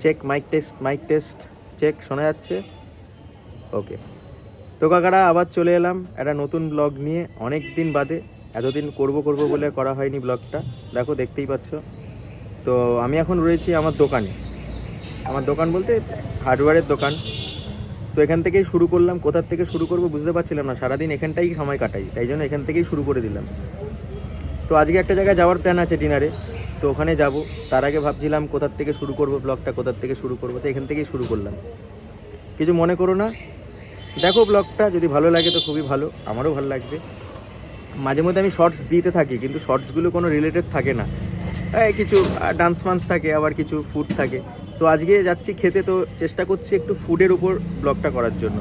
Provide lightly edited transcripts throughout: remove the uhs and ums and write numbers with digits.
Check, mic test check, শোনা যাচ্ছে? ওকে। তো কাকারা আবার চলে এলাম একটা নতুন ব্লগ নিয়ে, অনেক দিন বাদে। এতদিন করব বলে করা হয়নি ব্লগটা, দেখো দেখতেই পাচ্ছ। তো আমি এখন রয়েছি আমার দোকানে, আমার দোকান বলতে হার্ডওয়্যারের দোকান। তো এখান থেকেই শুরু করলাম, কোথার থেকে শুরু করবো বুঝতে পারছিলাম না, সারাদিন এখানটাই সময় কাটাই, তাই জন্য এখান থেকেই শুরু করে দিলাম। তো আজকে একটা জায়গায় যাওয়ার প্ল্যান আছে ডিনারে, তো ওখানে যাব। তার আগে ভাবছিলাম কোথার থেকে শুরু করব ব্লগটা, কোথার থেকে শুরু করবো, তো এখান থেকেই শুরু করলাম। কিছু মনে করো না, দেখো ব্লগটা, যদি ভালো লাগে তো খুবই ভালো, আমারও ভালো লাগবে। মাঝে মধ্যে আমি শর্টস দিতে থাকি, কিন্তু শর্টসগুলো কোনো রিলেটেড থাকে না, কিছু ডান্স ফান্স থাকে, আবার কিছু ফুড থাকে। তো আজকে যাচ্ছি খেতে, তো চেষ্টা করছি একটু ফুডের উপর ব্লগটা করার জন্য,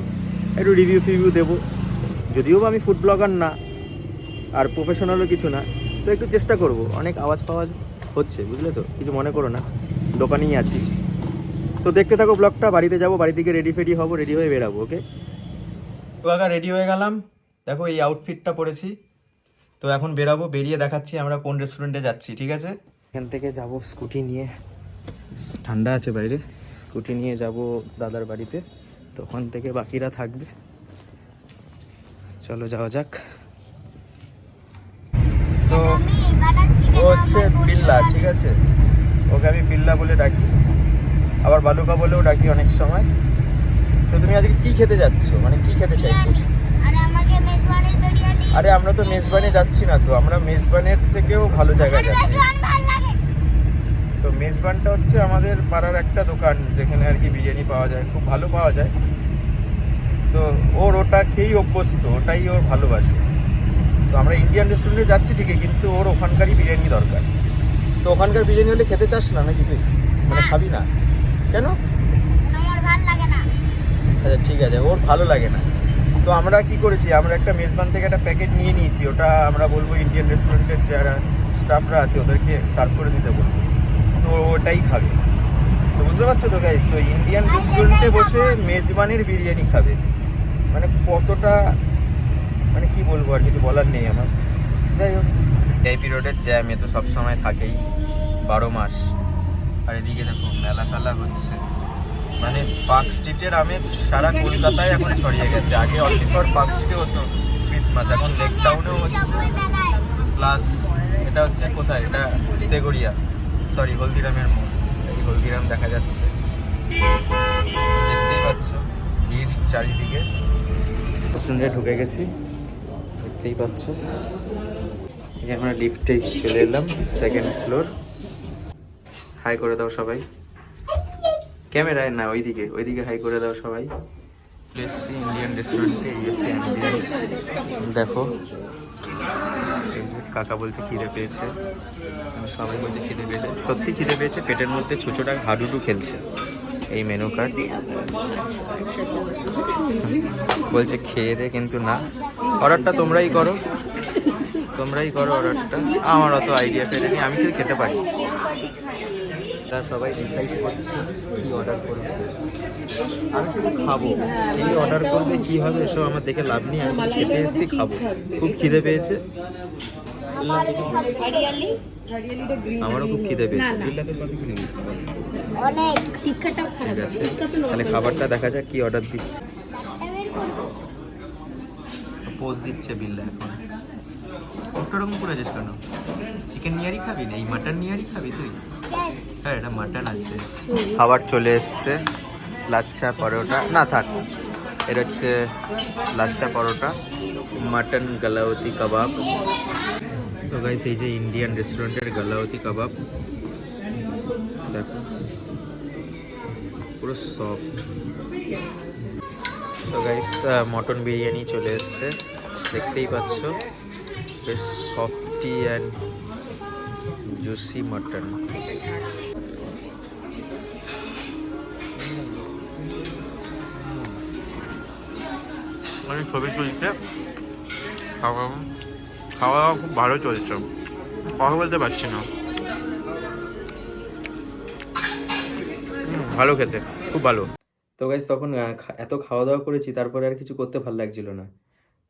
একটু রিভিউ দেবো। যদিও বা আমি ফুড ব্লগার না, আর প্রফেশনালও কিছু না, তো একটু চেষ্টা করব। অনেক আওয়াজ হচ্ছে, বুঝলে তো, কিছু মনে করো না, দোকানেই আছি। তো দেখতে থাকো ব্লগটা। বাড়িতে যাব, বাড়ি থেকে রেডি হবো, রেডি হয়ে বেরাবো। ওকে, তো আগে রেডি হয়ে গেলাম, দেখো এই আউটফিটটা পরেছি। তো এখন বেরাবো, বেরিয়ে দেখাচ্ছি আমরা কোন রেস্টুরেন্টে যাচ্ছি, ঠিক আছে? এখান থেকে যাব স্কুটি নিয়ে, ঠান্ডা আছে বাইরে, স্কুটি নিয়ে যাব দাদার বাড়িতে, তো ওখান থেকে বাকিরা থাকবে। চলো যাওয়া যাক। তো ও হচ্ছে বিল্লা, ঠিক আছে, ওকে আমি বিল্লা বলে ডাকি, আবার বালুকা বলেও ডাকি অনেক সময়। তো তুমি আজকে কি খেতে যাচ্ছ, মানে কি খেতে চাইছো? আরে আমরা তো মেজবানে যাচ্ছি না, তো আমরা মেজবানের থেকেও ভালো জায়গায় যাচ্ছি। তো মেজবানটা হচ্ছে আমাদের পাড়ার একটা দোকান, যেখানে আর কি বিরিয়ানি পাওয়া যায়, খুব ভালো পাওয়া যায়। তো ওর ওটা খেয়েই অভ্যস্ত, ওটাই ওর ভালোবাসে। তো আমরা ইন্ডিয়ান রেস্টুরেন্টে যাচ্ছি ঠিকই, কিন্তু ওর ওখানকারই বিরিয়ানি দরকার। তো ওখানকার বিরিয়ানি হলে খেতে চাস না নাকি তুই, মানে খাবি না কেন? আচ্ছা ঠিক আছে, ওর ভালো লাগে না। তো আমরা কি করেছি, আমরা একটা মেজবান থেকে একটা প্যাকেট নিয়ে নিয়েছি, ওটা আমরা বলবো ইন্ডিয়ান রেস্টুরেন্টের যারা স্টাফরা আছে ওদেরকে সার্ভ করে দিতে বলবো, তো ওটাই খাবে। তো বুঝতে পারছো তো গাইস, তো ইন্ডিয়ান রেস্টুরেন্টে বসে মেজবানের বিরিয়ানি খাবে, মানে কতটা, মানে কি বলবো, আর কিছু বলার নেই আমার। যাই হোক, এই পিরিয়ডের জ্যাম এ তো সবসময় থাকেই, 12 মাস। আর এদিকে দেখো মেলা ফেলা হচ্ছে, মানে পার্ক স্ট্রিটের আমেজ সারা কলকাতায় এখন ছড়িয়ে গেছে। আগে অনলি ফর পার্ক স্ট্রিটে হতো ক্রিসমাস, এখন লেক টাউনেও হচ্ছে। প্লাস এটা হচ্ছে কোথায়, এটা তেগড়িয়া, সরি হলদিরামের মোড়, এই হলদিরাম দেখা যাচ্ছে, দেখতেই পাচ্ছ ভিড় চারিদিকে। রেস্টুরেন্টে ঢুকে গেছি, দেখতেই পাচ্ছ। আমরা লিফটে চলে এলাম, সেকেন্ড ফ্লোর। হাই করে দাও সবাই, ক্যামেরায় না, ওইদিকে হাই করে দাও সবাই। এসছি ইন্ডিয়ান রেস্টুরেন্টে, এই হচ্ছে অ্যাম্বিয়েন্স, দেখো। কাকা বলছে খিদে পেয়েছে, সবাই বলছে খিদে পেয়েছে, সত্যি খিদে পেয়েছে, পেটের মধ্যে ছোটোটা হাডুডু খেলছে। এই মেনু কার্ড বলছে খেয়ে দে, কিন্তু না, অর্ডারটা তোমরাই করো অর্ডারটা, আমার অত আইডিয়া পেলেনি, আমি তো খেতে পারি। তারা সবাই ডিসাইড করছে কী অর্ডার করবে, আমি শুধু খাবো, কী অর্ডার করবে কী হবে এসব আমার দেখে লাভ নেই, আমি খেতে এসেছি, খাবো, খুব খিদে পেয়েছে। আমারও খুব খিদে পেয়েছে। ঠিক আছে, তাহলে খাবারটা দেখা যাক কি অর্ডার দিচ্ছে। পোজ দিচ্ছে বিল্লা এখন, ওরকম করেছিস কেন? চিকেন নিয়ারি খাবি না, এই মাটন নিয়ারি খাবি তুই? হ্যাঁ এটা মাটন আছে। খাবার চলে এসছে, লাচ্ছা পরোটা, না থাক, এটা হচ্ছে লাচ্ছা পরোটা, মাটন গালাওতি কাবাব। তো গাইস এই যে ইন্ডিয়ান রেস্টুরেন্টের গালাওতি কাবাব, দেখো পুরো সফট। তো গাইস মটন বিরিয়ানি চলে এসছে, দেখতেই পাচ্ছ, বেশ সফটি অ্যান্ড জুসি মটন। মানে ছবি তুলছে, খাওয়া দাওয়া খুব ভালো চলছে, কথা বলতে পারছি না, ভালো খেতে, খুব ভালো। তো গাইস তখন এত খাওয়া দাওয়া করেছি, তারপরে আর কিছু করতে ভালো লাগছিল না,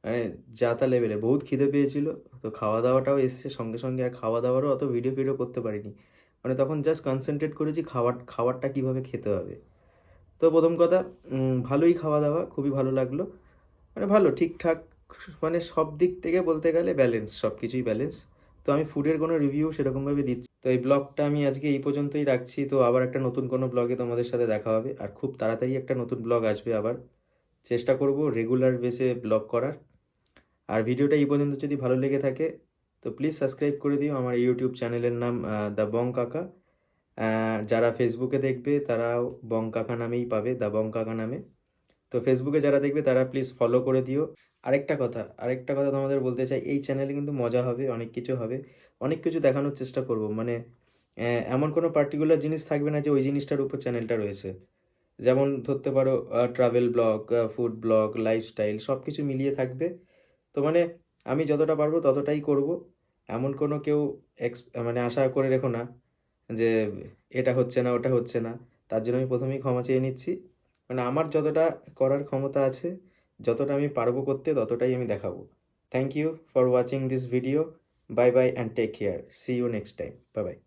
মানে যা তা লেভেলে বহুত খিদে পেয়েছিল। তো খাওয়া দাওয়াটাও এসছে সঙ্গে সঙ্গে, আর খাওয়া দাওয়ারও অত ভিডিও করতে পারিনি, মানে তখন জাস্ট কনসেন্ট্রেট করেছি খাবারটা কীভাবে খেতে হবে। তো প্রথম কথা ভালোই খাওয়া দাওয়া, খুবই ভালো লাগলো, মানে ভালো ঠিকঠাক, মানে সব দিক থেকে বলতে গেলে ব্যালেন্স, সব কিছুই ব্যালেন্স। তো আমি ফুডের কোনো রিভিউ সেরকমভাবে দিচ্ছি। তো এই ব্লগটা আমি আজকে এই পর্যন্তই রাখছি। তো আবার একটা নতুন কোনো ব্লগে তোমাদের সাথে দেখা হবে, আর খুব তাড়াতাড়ি একটা নতুন ব্লগ আসবে আবার। চেষ্টা করব রেগুলার বেসে ব্লগ করার। আর ভিডিওটা এই পর্যন্ত যদি ভালো লেগে থাকে তো প্লিজ সাবস্ক্রাইব করে দিও। আমার ইউটিউব চ্যানেলের নাম দ্য বং কাকা। যারা ফেসবুকে দেখবে তারাও বং কাকা নামেই পাবে, দ্য বং কাকা নামে। তো ফেসবুকে যারা দেখবে তারা প্লিজ ফলো করে দিও। আরেকটা কথা তোমাদের বলতে চাই, এই চ্যানেলে কিন্তু মজা হবে, অনেক কিছু হবে, অনেক কিছু দেখানোর চেষ্টা করব। মানে এমন কোনো পার্টিকুলার জিনিস থাকবে না যে ওই জিনিসটার উপর চ্যানেলটা রয়েছে। যেমন ধরতে পারো travel blog, food blog, lifestyle সব কিছু মিলিয়ে থাকবে। তো মানে আমি যতটা পারবো ততটাই করব। এমন কোনো কেউ মানে আশা করে রেখো না যে এটা হচ্ছে না ওটা হচ্ছে না। তার জন্য আমি প্রথমেই ক্ষমা চেয়ে নিচ্ছি। মানে আমার যতটা করার ক্ষমতা আছে, যতটা আমি পারবো করতে, ততটাই আমি দেখাবো। Thank you for watching this video. Bye bye and take care. See you next time. Bye by.